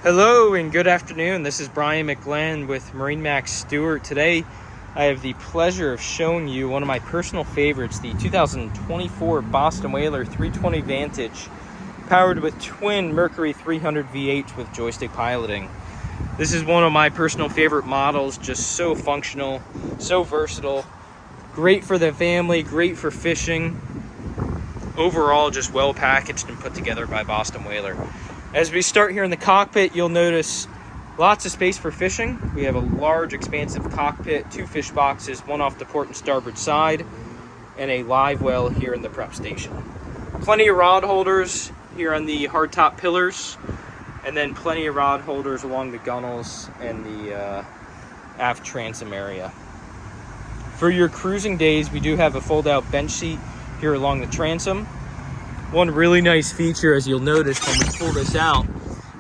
Hello and good afternoon. This is Brian McGlenn with MarineMax Stuart. Today I have the pleasure of showing you one of my personal favorites, the 2024 Boston Whaler 320 Vantage, powered with twin Mercury 300 V8 with joystick piloting. This is one of my personal favorite models, just so functional, so versatile, great for the family, great for fishing. Overall, just well packaged and put together by Boston Whaler. As we start here in the cockpit, you'll notice lots of space for fishing. We have a large, expansive cockpit, 2 fish boxes, one off the port and starboard side, and a live well here in the prep station. Plenty of rod holders here on the hardtop pillars, and then plenty of rod holders along the gunnels and the aft transom area. For your cruising days, we do have a fold-out bench seat here along the transom. One really nice feature, as you'll notice when we pull this out,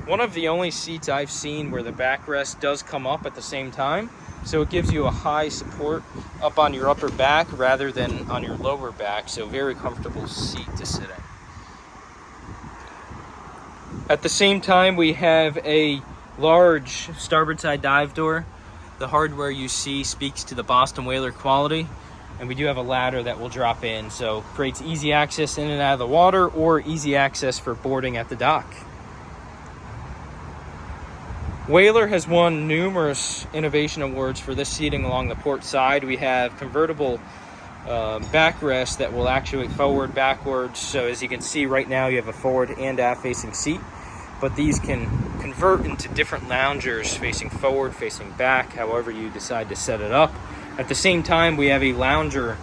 one of the only seats I've seen where the backrest does come up at the same time, so it gives you a high support up on your upper back rather than on your lower back, so very comfortable seat to sit in. At the same time, we have a large starboard side dive door. The hardware you see speaks to the Boston Whaler quality. And we do have a ladder that will drop in, so creates easy access in and out of the water or easy access for boarding at the dock. Whaler has won numerous innovation awards for this seating along the port side. We have convertible backrests that will actuate forward, backwards. So as you can see right now, you have a forward and aft facing seat, but these can convert into different loungers facing forward, facing back, however you decide to set it up. At the same time, we have a lounger.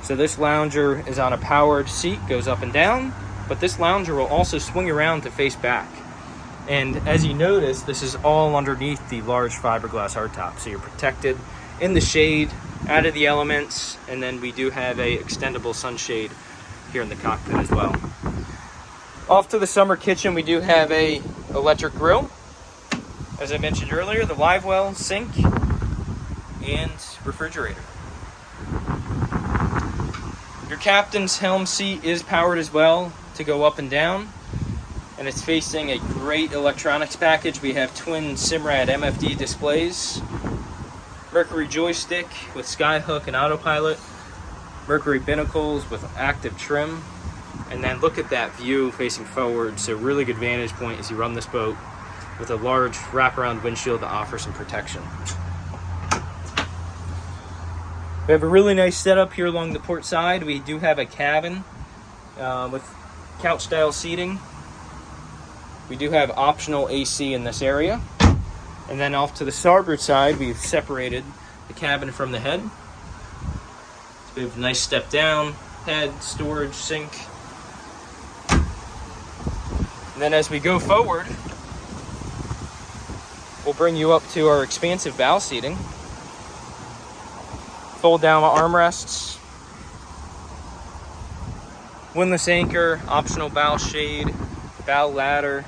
So this lounger is on a powered seat, goes up and down, but this lounger will also swing around to face back. And as you notice, this is all underneath the large fiberglass hardtop. So you're protected in the shade, out of the elements, and then we do have a extendable sunshade here in the cockpit as well. Off to the summer kitchen, we do have a electric grill. As I mentioned earlier, the live well, sink, and refrigerator. Your captain's helm seat is powered as well to go up and down, and it's facing a great electronics package. We have twin Simrad MFD displays, Mercury joystick with skyhook and autopilot, Mercury binnacles with active trim, and then look at that view facing forward. So really good vantage point as you run this boat with a large wraparound windshield to offer some protection. We have a really nice setup here along the port side. We do have a cabin with couch-style seating. We do have optional AC in this area. And then off to the starboard side, we've separated the cabin from the head. So we have a nice step down, head, storage, sink. And then as we go forward, we'll bring you up to our expansive bow seating. Fold down armrests, windlass anchor, optional bow shade, bow ladder,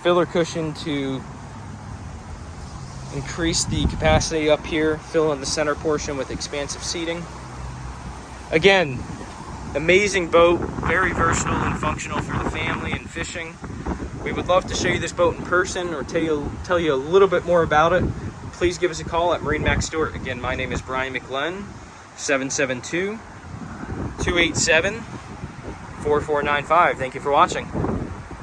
filler cushion to increase the capacity up here, fill in the center portion with expansive seating. Again, amazing boat, very versatile and functional for the family and fishing. We would love to show you this boat in person or tell you a little bit more about it. Please give us a call at MarineMax Stuart. Again, my name is Brian McGlenn, 772-287-4495. Thank you for watching.